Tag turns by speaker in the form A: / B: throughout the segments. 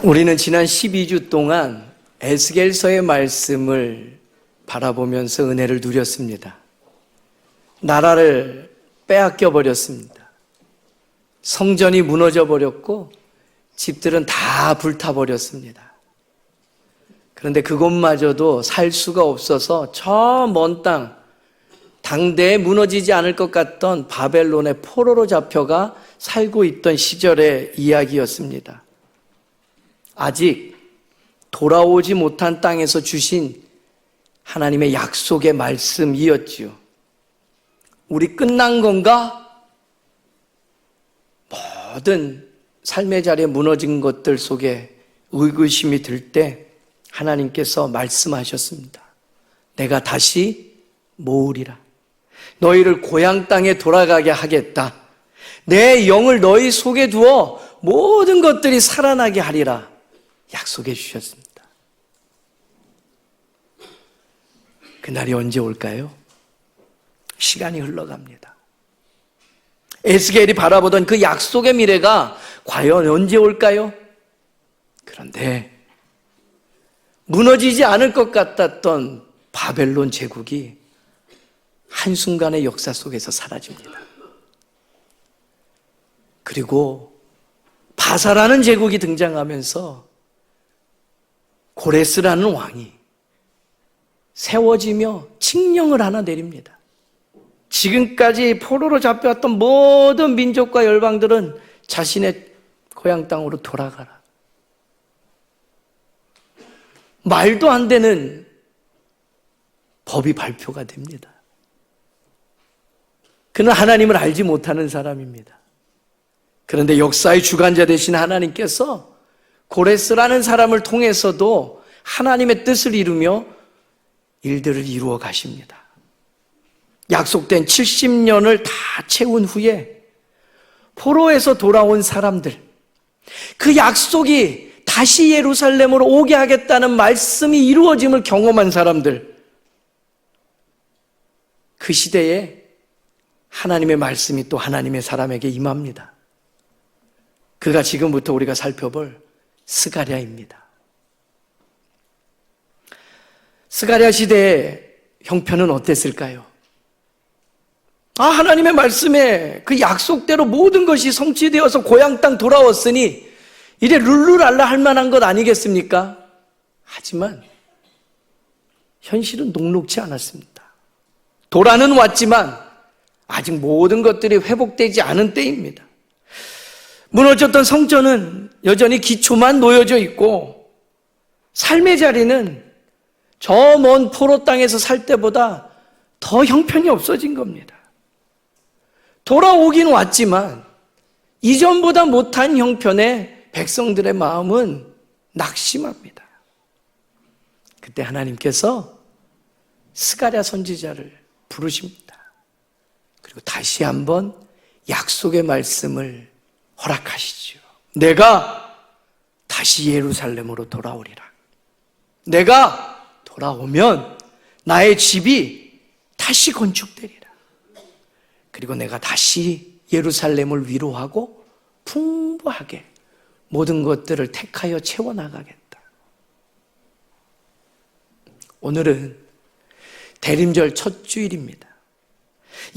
A: 우리는 지난 12주 동안 에스겔서의 말씀을 바라보면서 은혜를 누렸습니다. 나라를 빼앗겨 버렸습니다. 성전이 무너져 버렸고 집들은 다 불타 버렸습니다. 그런데 그곳마저도 살 수가 없어서 저 먼 땅, 당대에 무너지지 않을 것 같던 바벨론의 포로로 잡혀가 살고 있던 시절의 이야기였습니다. 아직 돌아오지 못한 땅에서 주신 하나님의 약속의 말씀이었지요. 우리 끝난 건가? 모든 삶의 자리에 무너진 것들 속에 의구심이 들 때 하나님께서 말씀하셨습니다. 내가 다시 모으리라. 너희를 고향 땅에 돌아가게 하겠다. 내 영을 너희 속에 두어 모든 것들이 살아나게 하리라. 약속해 주셨습니다. 그날이 언제 올까요? 시간이 흘러갑니다. 에스겔이 바라보던 그 약속의 미래가 과연 언제 올까요? 그런데 무너지지 않을 것 같았던 바벨론 제국이 한순간의 역사 속에서 사라집니다. 그리고 바사라는 제국이 등장하면서 고레스라는 왕이 세워지며 칙령을 하나 내립니다. 지금까지 포로로 잡혀왔던 모든 민족과 열방들은 자신의 고향 땅으로 돌아가라. 말도 안 되는 법이 발표가 됩니다. 그는 하나님을 알지 못하는 사람입니다. 그런데 역사의 주관자 되신 하나님께서 고레스라는 사람을 통해서도 하나님의 뜻을 이루며 일들을 이루어 가십니다. 약속된 70년을 다 채운 후에 포로에서 돌아온 사람들, 그 약속이 다시 예루살렘으로 오게 하겠다는 말씀이 이루어짐을 경험한 사람들, 그 시대에 하나님의 말씀이 또 하나님의 사람에게 임합니다. 그가 지금부터 우리가 살펴볼 스가랴입니다. 스가랴 시대의 형편은 어땠을까요? 하나님의 말씀에 그 약속대로 모든 것이 성취되어서 고향 땅 돌아왔으니 이제 룰루랄라 할 만한 것 아니겠습니까? 하지만 현실은 녹록지 않았습니다. 도라는 왔지만 아직 모든 것들이 회복되지 않은 때입니다. 무너졌던 성전은 여전히 기초만 놓여져 있고 삶의 자리는 저 먼 포로 땅에서 살 때보다 더 형편이 없어진 겁니다. 돌아오긴 왔지만 이전보다 못한 형편에 백성들의 마음은 낙심합니다. 그때 하나님께서 스가랴 선지자를 부르십니다. 그리고 다시 한번 약속의 말씀을 허락하시죠. 내가 다시 예루살렘으로 돌아오리라. 내가 돌아오면 나의 집이 다시 건축되리라. 그리고 내가 다시 예루살렘을 위로하고 풍부하게 모든 것들을 택하여 채워나가겠다. 오늘은 대림절 첫 주일입니다.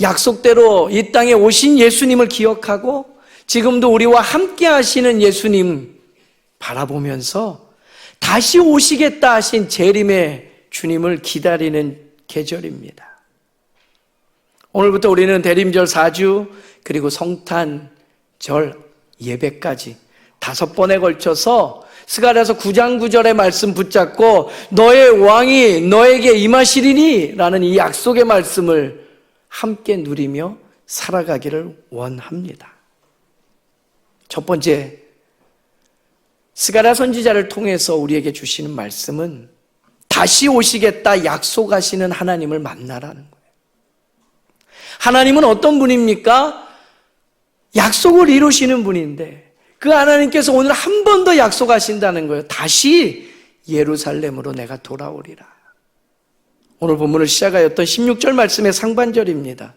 A: 약속대로 이 땅에 오신 예수님을 기억하고 지금도 우리와 함께 하시는 예수님 바라보면서 다시 오시겠다 하신 재림의 주님을 기다리는 계절입니다. 오늘부터 우리는 대림절 4주 그리고 성탄절 예배까지 5번에 걸쳐서 스가랴서 9장 9절의 말씀 붙잡고 너의 왕이 너에게 임하시리니 라는 이 약속의 말씀을 함께 누리며 살아가기를 원합니다. 첫 번째, 스가랴 선지자를 통해서 우리에게 주시는 말씀은 다시 오시겠다 약속하시는 하나님을 만나라는 거예요. 하나님은 어떤 분입니까? 약속을 이루시는 분인데 그 하나님께서 오늘 한 번 더 약속하신다는 거예요. 다시 예루살렘으로 내가 돌아오리라. 오늘 본문을 시작하였던 16절 말씀의 상반절입니다.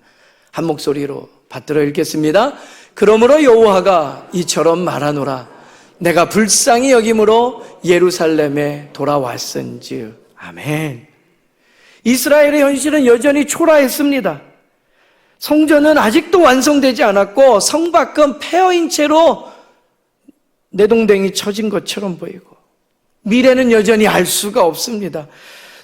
A: 한 목소리로 받들어 읽겠습니다. 그러므로 여호와가 이처럼 말하노라. 내가 불쌍히 여김으로 예루살렘에 돌아왔은즉. 아멘. 이스라엘의 현실은 여전히 초라했습니다. 성전은 아직도 완성되지 않았고 성 밖은 폐허인 채로 내동댕이 쳐진 것처럼 보이고 미래는 여전히 알 수가 없습니다.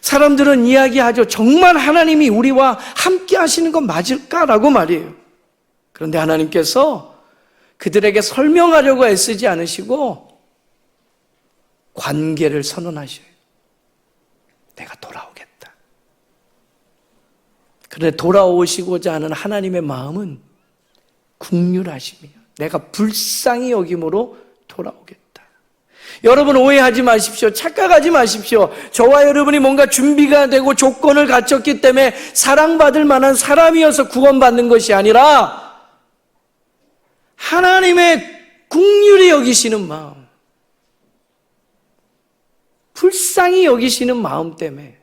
A: 사람들은 이야기하죠. 정말 하나님이 우리와 함께 하시는 건 맞을까라고 말이에요. 그런데 하나님께서 그들에게 설명하려고 애쓰지 않으시고 관계를 선언하셔요. 내가 돌아오겠다. 그런데 돌아오시고자 하는 하나님의 마음은 긍휼하심이에요. 내가 불쌍히 여김으로 돌아오겠다. 여러분 오해하지 마십시오. 착각하지 마십시오. 저와 여러분이 뭔가 준비가 되고 조건을 갖췄기 때문에 사랑받을 만한 사람이어서 구원받는 것이 아니라 하나님의 긍휼히 여기시는 마음, 불쌍히 여기시는 마음 때문에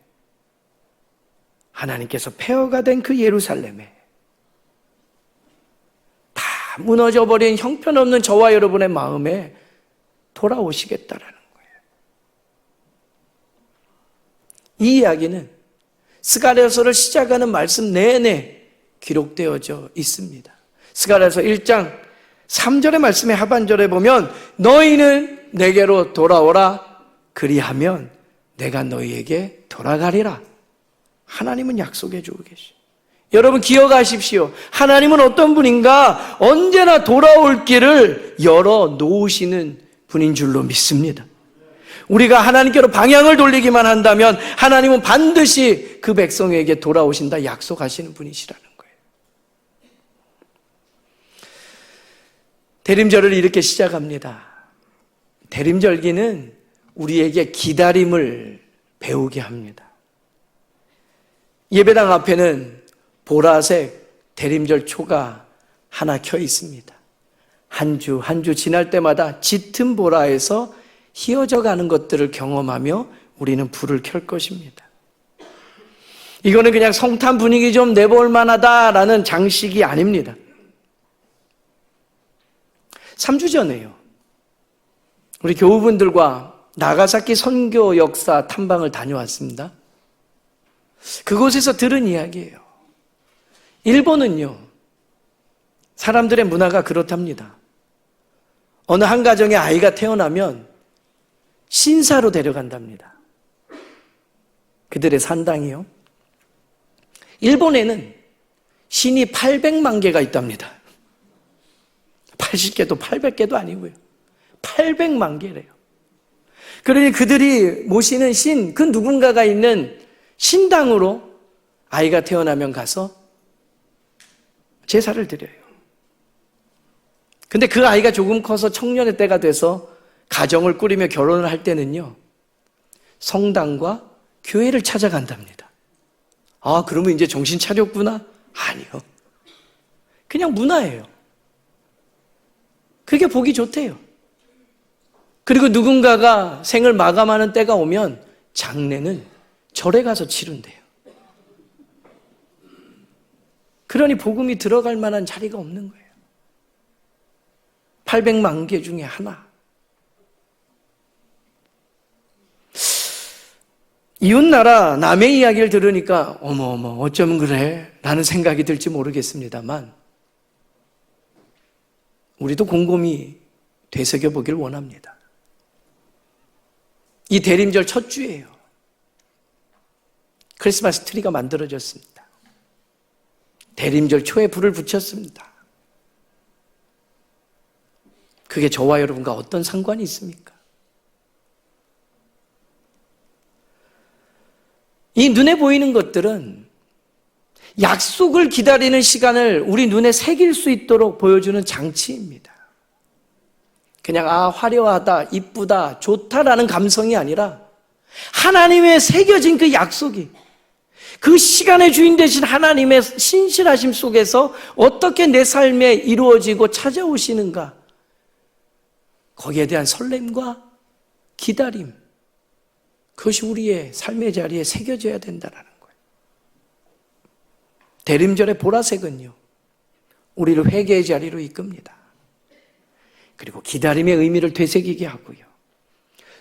A: 하나님께서 폐허가 된 그 예루살렘에 다 무너져버린 형편없는 저와 여러분의 마음에 돌아오시겠다라는 거예요. 이 이야기는 스가랴서를 시작하는 말씀 내내 기록되어져 있습니다. 스가랴서 1장 3절의 말씀의 하반절에 보면 너희는 내게로 돌아오라 그리하면 내가 너희에게 돌아가리라. 하나님은 약속해 주고 계시죠. 여러분 기억하십시오. 하나님은 어떤 분인가? 언제나 돌아올 길을 열어 놓으시는 분인 줄로 믿습니다. 우리가 하나님께로 방향을 돌리기만 한다면 하나님은 반드시 그 백성에게 돌아오신다 약속하시는 분이시라는 거예요. 대림절을 이렇게 시작합니다. 대림절기는 우리에게 기다림을 배우게 합니다. 예배당 앞에는 보라색 대림절 초가 하나 켜 있습니다. 한 주 한 주 지날 때마다 짙은 보라에서 휘어져 가는 것들을 경험하며 우리는 불을 켤 것입니다. 이거는 그냥 성탄 분위기 좀 내볼 만하다라는 장식이 아닙니다. 3주 전에요. 우리 교우분들과 나가사키 선교 역사 탐방을 다녀왔습니다. 그곳에서 들은 이야기예요. 일본은요, 사람들의 문화가 그렇답니다. 어느 한 가정에 아이가 태어나면 신사로 데려간답니다. 그들의 산당이요. 일본에는 신이 800만 개가 있답니다. 80개도 800개도 아니고요. 800만 개래요. 그러니 그들이 모시는 신, 그 누군가가 있는 신당으로 아이가 태어나면 가서 제사를 드려요. 근데 그 아이가 조금 커서 청년의 때가 돼서 가정을 꾸리며 결혼을 할 때는요, 성당과 교회를 찾아간답니다. 아, 그러면 이제 정신 차렸구나? 아니요. 그냥 문화예요. 그게 보기 좋대요. 그리고 누군가가 생을 마감하는 때가 오면 장례는 절에 가서 치른대요. 그러니 복음이 들어갈 만한 자리가 없는 거예요. 800만 개 중에 하나. 이웃나라 남의 이야기를 들으니까 어머 어쩌면 그래? 라는 생각이 들지 모르겠습니다만 우리도 곰곰이 되새겨보길 원합니다. 이 대림절 첫 주예요. 크리스마스 트리가 만들어졌습니다. 대림절 초에 불을 붙였습니다. 그게 저와 여러분과 어떤 상관이 있습니까? 이 눈에 보이는 것들은 약속을 기다리는 시간을 우리 눈에 새길 수 있도록 보여주는 장치입니다. 그냥 화려하다, 이쁘다, 좋다라는 감성이 아니라 하나님의 새겨진 그 약속이 그 시간의 주인 되신 하나님의 신실하심 속에서 어떻게 내 삶에 이루어지고 찾아오시는가, 거기에 대한 설렘과 기다림, 그것이 우리의 삶의 자리에 새겨져야 된다는 거예요. 대림절의 보라색은요, 우리를 회개의 자리로 이끕니다. 그리고 기다림의 의미를 되새기게 하고요.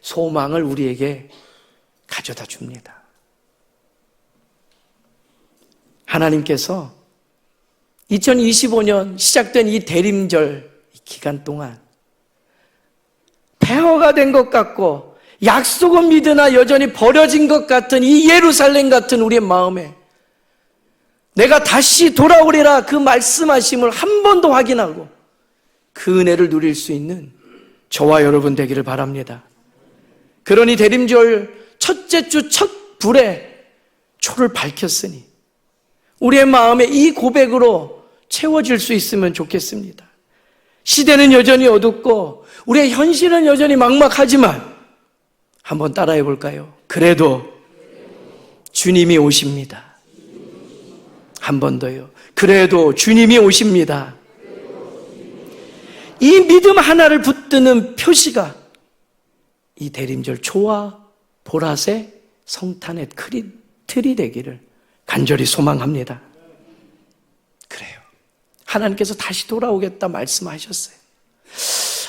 A: 소망을 우리에게 가져다 줍니다. 하나님께서 2025년 시작된 이 대림절 기간 동안 폐허가 된 것 같고 약속은 믿으나 여전히 버려진 것 같은 이 예루살렘 같은 우리의 마음에 내가 다시 돌아오리라 그 말씀하심을 한 번 더 확인하고 그 은혜를 누릴 수 있는 저와 여러분 되기를 바랍니다. 그러니 대림절 첫째 주 첫 불에 초를 밝혔으니 우리의 마음에 이 고백으로 채워질 수 있으면 좋겠습니다. 시대는 여전히 어둡고 우리의 현실은 여전히 막막하지만 한번 따라해 볼까요? 그래도 주님이 오십니다. 한 번 더요. 그래도 주님이 오십니다. 이 믿음 하나를 붙드는 표시가 이 대림절 초와 보라색 성탄의 틀이 되기를 간절히 소망합니다. 그래요. 하나님께서 다시 돌아오겠다 말씀하셨어요.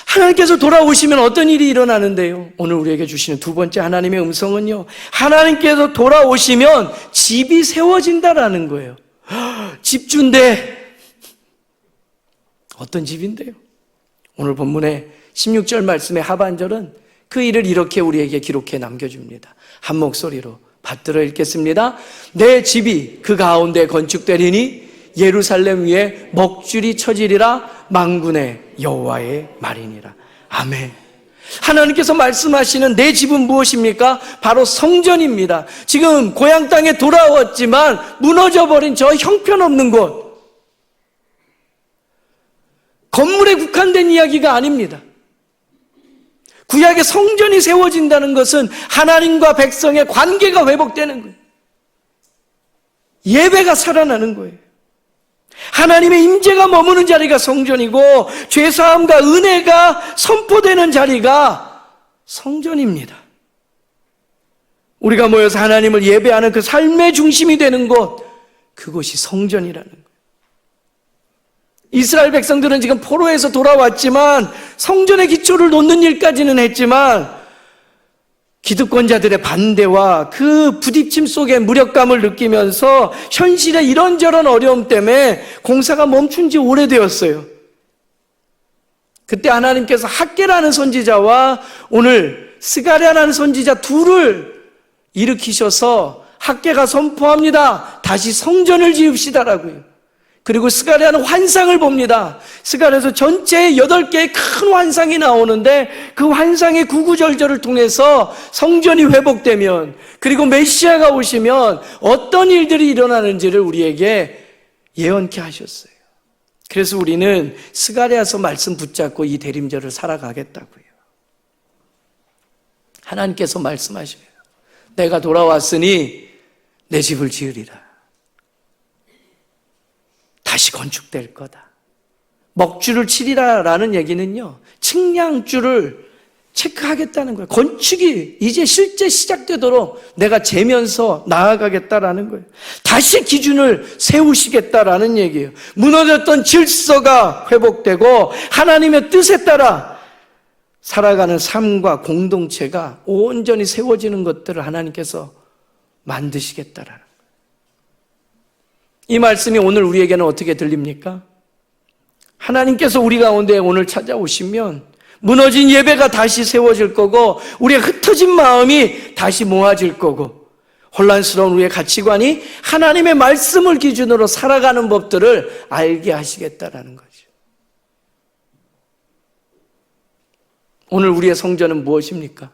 A: 하나님께서 돌아오시면 어떤 일이 일어나는데요? 오늘 우리에게 주시는 두 번째 하나님의 음성은요, 하나님께서 돌아오시면 집이 세워진다라는 거예요. 집주인데 어떤 집인데요? 오늘 본문의 16절 말씀의 하반절은 그 일을 이렇게 우리에게 기록해 남겨줍니다. 한 목소리로 받들어 읽겠습니다. 내 집이 그 가운데 건축되리니 예루살렘 위에 먹줄이 쳐지리라 만군의 여호와의 말이니라. 아멘. 하나님께서 말씀하시는 내 집은 무엇입니까? 바로 성전입니다. 지금 고향 땅에 돌아왔지만 무너져버린 저 형편없는 곳, 건물에 국한된 이야기가 아닙니다. 구약의 성전이 세워진다는 것은 하나님과 백성의 관계가 회복되는 거예요. 예배가 살아나는 거예요. 하나님의 임재가 머무는 자리가 성전이고 죄사함과 은혜가 선포되는 자리가 성전입니다. 우리가 모여서 하나님을 예배하는 그 삶의 중심이 되는 곳, 그곳이 성전이라는 거예요. 이스라엘 백성들은 지금 포로에서 돌아왔지만 성전의 기초를 놓는 일까지는 했지만 기득권자들의 반대와 그 부딪힘 속에 무력감을 느끼면서 현실의 이런저런 어려움 때문에 공사가 멈춘 지 오래되었어요. 그때 하나님께서 학개라는 선지자와 오늘 스가랴라는 선지자 둘을 일으키셔서 학개가 선포합니다. 다시 성전을 지읍시다라고요. 그리고 스가랴는 환상을 봅니다. 스가랴에서 전체에 8개의 큰 환상이 나오는데 그 환상의 구구절절을 통해서 성전이 회복되면, 그리고 메시아가 오시면 어떤 일들이 일어나는지를 우리에게 예언케 하셨어요. 그래서 우리는 스가랴서 말씀 붙잡고 이 대림절을 살아가겠다고요. 하나님께서 말씀하시면 내가 돌아왔으니 내 집을 지으리라. 다시 건축될 거다. 먹줄을 치리라라는 얘기는요, 측량줄을 체크하겠다는 거예요. 건축이 이제 실제 시작되도록 내가 재면서 나아가겠다라는 거예요. 다시 기준을 세우시겠다라는 얘기예요. 무너졌던 질서가 회복되고 하나님의 뜻에 따라 살아가는 삶과 공동체가 온전히 세워지는 것들을 하나님께서 만드시겠다라는 거예요. 이 말씀이 오늘 우리에게는 어떻게 들립니까? 하나님께서 우리 가운데 오늘 찾아오시면 무너진 예배가 다시 세워질 거고 우리의 흩어진 마음이 다시 모아질 거고 혼란스러운 우리의 가치관이 하나님의 말씀을 기준으로 살아가는 법들을 알게 하시겠다라는 거죠. 오늘 우리의 성전은 무엇입니까?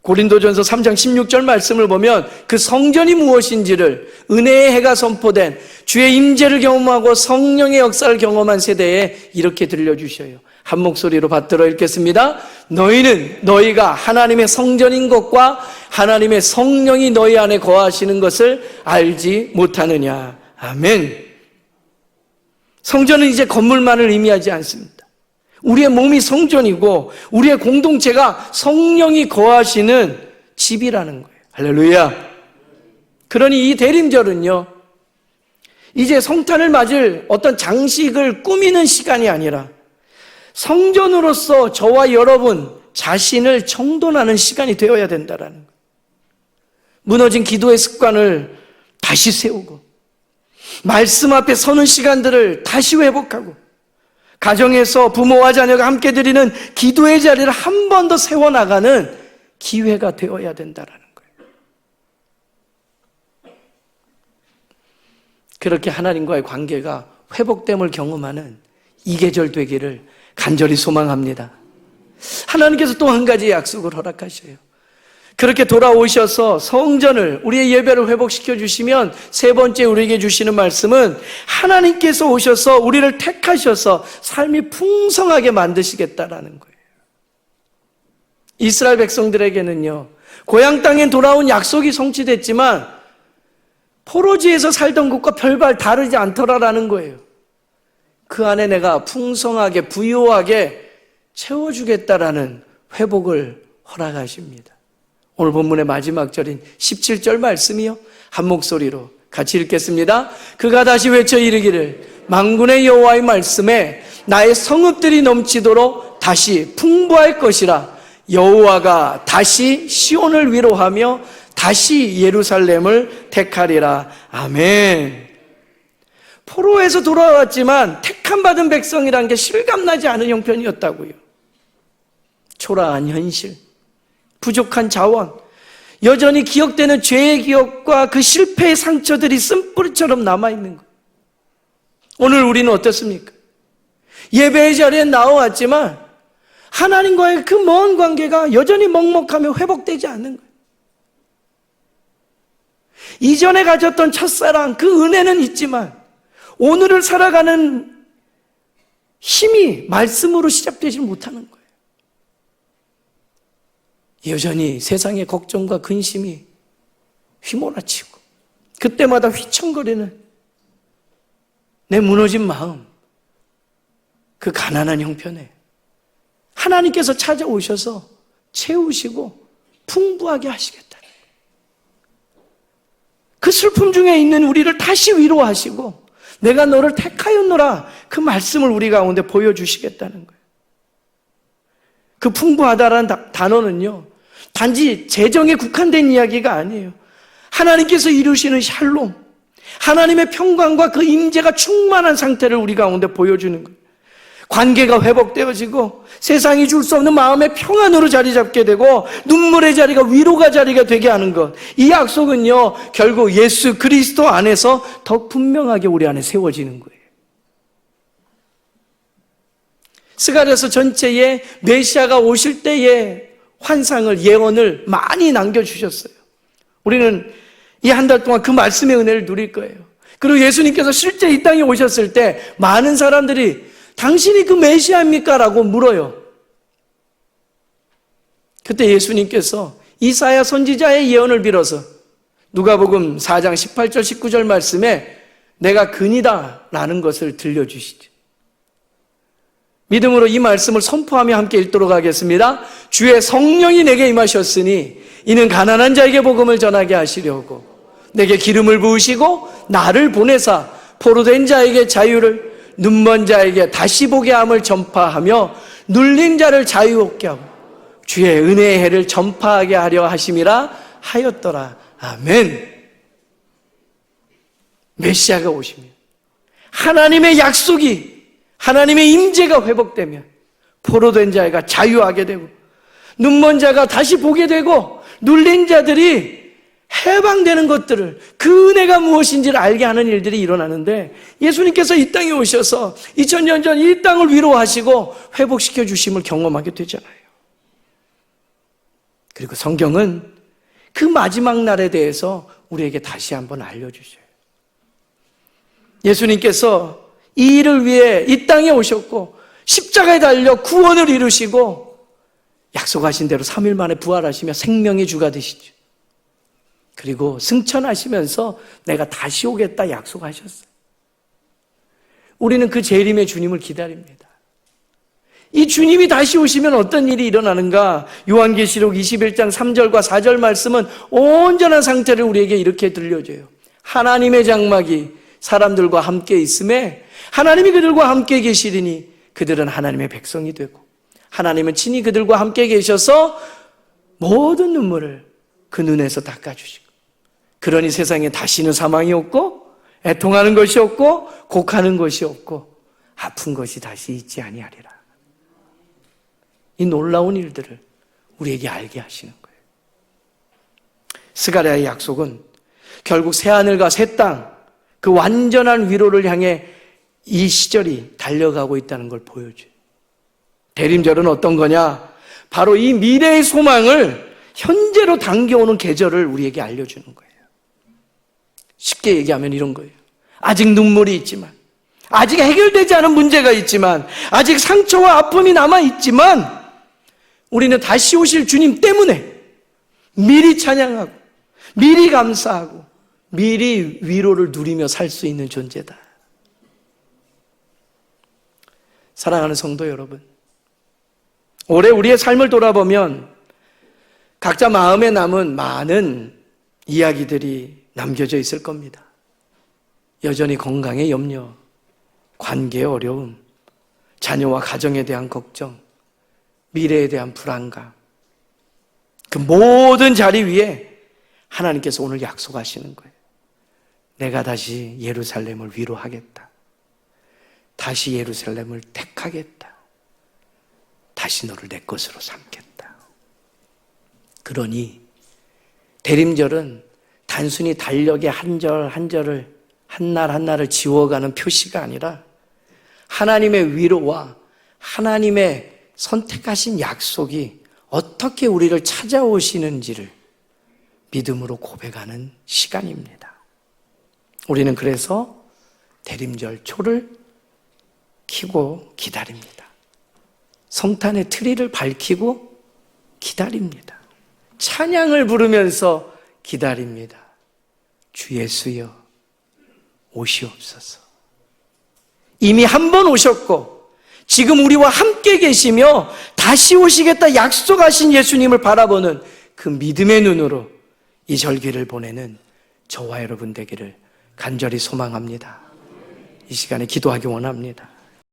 A: 고린도전서 3장 16절 말씀을 보면 그 성전이 무엇인지를 은혜의 해가 선포된 주의 임재를 경험하고 성령의 역사를 경험한 세대에 이렇게 들려주셔요. 한 목소리로 받들어 읽겠습니다. 너희는 너희가 하나님의 성전인 것과 하나님의 성령이 너희 안에 거하시는 것을 알지 못하느냐. 아멘. 성전은 이제 건물만을 의미하지 않습니다. 우리의 몸이 성전이고 우리의 공동체가 성령이 거하시는 집이라는 거예요. 할렐루야. 그러니 이 대림절은요, 이제 성탄을 맞을 어떤 장식을 꾸미는 시간이 아니라 성전으로서 저와 여러분 자신을 정돈하는 시간이 되어야 된다라는 거예요. 무너진 기도의 습관을 다시 세우고 말씀 앞에 서는 시간들을 다시 회복하고 가정에서 부모와 자녀가 함께 드리는 기도의 자리를 한 번 더 세워나가는 기회가 되어야 된다라는 거예요. 그렇게 하나님과의 관계가 회복됨을 경험하는 이 계절 되기를 간절히 소망합니다. 하나님께서 또 한 가지 약속을 허락하셔요. 그렇게 돌아오셔서 성전을, 우리의 예배를 회복시켜 주시면 세 번째 우리에게 주시는 말씀은 하나님께서 오셔서 우리를 택하셔서 삶이 풍성하게 만드시겠다라는 거예요. 이스라엘 백성들에게는요, 고향 땅에 돌아온 약속이 성취됐지만 포로지에서 살던 곳과 별반 다르지 않더라라는 거예요. 그 안에 내가 풍성하게 부유하게 채워주겠다라는 회복을 허락하십니다. 오늘 본문의 마지막 절인 17절 말씀이요, 한 목소리로 같이 읽겠습니다. 그가 다시 외쳐 이르기를 만군의 여호와의 말씀에 나의 성읍들이 넘치도록 다시 풍부할 것이라. 여호와가 다시 시온을 위로하며 다시 예루살렘을 택하리라. 아멘. 포로에서 돌아왔지만 택함 받은 백성이라는 게 실감나지 않은 형편이었다고요. 초라한 현실, 부족한 자원, 여전히 기억되는 죄의 기억과 그 실패의 상처들이 쓴뿌리처럼 남아있는 거예요. 오늘 우리는 어떻습니까? 예배의 자리에 나와왔지만 하나님과의 그 먼 관계가 여전히 먹먹하며 회복되지 않는 거예요. 이전에 가졌던 첫사랑, 그 은혜는 있지만 오늘을 살아가는 힘이 말씀으로 시작되지 못하는 거예요. 여전히 세상의 걱정과 근심이 휘몰아치고 그때마다 휘청거리는 내 무너진 마음, 그 가난한 형편에 하나님께서 찾아오셔서 채우시고 풍부하게 하시겠다는 거예요. 그 슬픔 중에 있는 우리를 다시 위로하시고 내가 너를 택하였노라, 그 말씀을 우리 가운데 보여주시겠다는 거예요. 그 풍부하다라는 단어는요, 단지 재정에 국한된 이야기가 아니에요. 하나님께서 이루시는 샬롬, 하나님의 평강과 그 임재가 충만한 상태를 우리 가운데 보여주는 거예요. 관계가 회복되어지고 세상이 줄 수 없는 마음의 평안으로 자리 잡게 되고 눈물의 자리가 위로가 자리가 되게 하는 것, 이 약속은요 결국 예수 그리스도 안에서 더 분명하게 우리 안에 세워지는 거예요. 스가랴서 전체에 메시아가 오실 때의 환상을, 예언을 많이 남겨주셨어요. 우리는 이 한 달 동안 그 말씀의 은혜를 누릴 거예요. 그리고 예수님께서 실제 이 땅에 오셨을 때 많은 사람들이 당신이 그 메시아입니까? 라고 물어요. 그때 예수님께서 이사야 선지자의 예언을 빌어서 누가복음 4장 18절 19절 말씀에 내가 그니다 라는 것을 들려주시죠. 믿음으로 이 말씀을 선포하며 함께 읽도록 하겠습니다. 주의 성령이 내게 임하셨으니 이는 가난한 자에게 복음을 전하게 하시려고 내게 기름을 부으시고 나를 보내사 포로된 자에게 자유를, 눈먼 자에게 다시 보게 함을 전파하며 눌린 자를 자유롭게 하고 주의 은혜의 해를 전파하게 하려 하심이라 하였더라. 아멘. 메시아가 오시면 하나님의 약속이, 하나님의 임재가 회복되면 포로된 자가 자유하게 되고 눈먼 자가 다시 보게 되고 눌린 자들이 해방되는 것들을, 그 은혜가 무엇인지를 알게 하는 일들이 일어나는데, 예수님께서 이 땅에 오셔서 2000년 전 이 땅을 위로하시고 회복시켜 주심을 경험하게 되잖아요. 그리고 성경은 그 마지막 날에 대해서 우리에게 다시 한번 알려주셔요. 예수님께서 이 일을 위해 이 땅에 오셨고 십자가에 달려 구원을 이루시고 약속하신 대로 3일 만에 부활하시며 생명의 주가 되시죠. 그리고 승천하시면서 내가 다시 오겠다 약속하셨어요. 우리는 그 재림의 주님을 기다립니다. 이 주님이 다시 오시면 어떤 일이 일어나는가? 요한계시록 21장 3절과 4절 말씀은 온전한 상태를 우리에게 이렇게 들려줘요. 하나님의 장막이 사람들과 함께 있음에 하나님이 그들과 함께 계시리니 그들은 하나님의 백성이 되고 하나님은 친히 그들과 함께 계셔서 모든 눈물을 그 눈에서 닦아주시고, 그러니 세상에 다시는 사망이 없고 애통하는 것이 없고 곡하는 것이 없고 아픈 것이 다시 있지 아니하리라. 이 놀라운 일들을 우리에게 알게 하시는 거예요. 스가랴의 약속은 결국 새하늘과 새 땅, 그 완전한 위로를 향해 이 시절이 달려가고 있다는 걸 보여줘요. 대림절은 어떤 거냐? 바로 이 미래의 소망을 현재로 당겨오는 계절을 우리에게 알려주는 거예요. 쉽게 얘기하면 이런 거예요. 아직 눈물이 있지만, 아직 해결되지 않은 문제가 있지만, 아직 상처와 아픔이 남아있지만, 우리는 다시 오실 주님 때문에 미리 찬양하고 미리 감사하고 미리 위로를 누리며 살 수 있는 존재다. 사랑하는 성도 여러분, 올해 우리의 삶을 돌아보면 각자 마음에 남은 많은 이야기들이 남겨져 있을 겁니다. 여전히 건강의 염려, 관계의 어려움, 자녀와 가정에 대한 걱정, 미래에 대한 불안감, 그 모든 자리 위에 하나님께서 오늘 약속하시는 거예요. 내가 다시 예루살렘을 위로하겠다. 다시 예루살렘을 택하겠다. 다시 너를 내 것으로 삼겠다. 그러니 대림절은 단순히 달력의 한 절 한 절을 한 날 한 날을 지워가는 표시가 아니라 하나님의 위로와 하나님의 선택하신 약속이 어떻게 우리를 찾아오시는지를 믿음으로 고백하는 시간입니다. 우리는 그래서 대림절 초를 켜고 기다립니다. 성탄의 트리를 밝히고 기다립니다. 찬양을 부르면서 기다립니다. 주 예수여 오시옵소서. 이미 한 번 오셨고 지금 우리와 함께 계시며 다시 오시겠다 약속하신 예수님을 바라보는 그 믿음의 눈으로 이 절기를 보내는 저와 여러분 되기를 간절히 소망합니다. 이 시간에 기도하기 원합니다.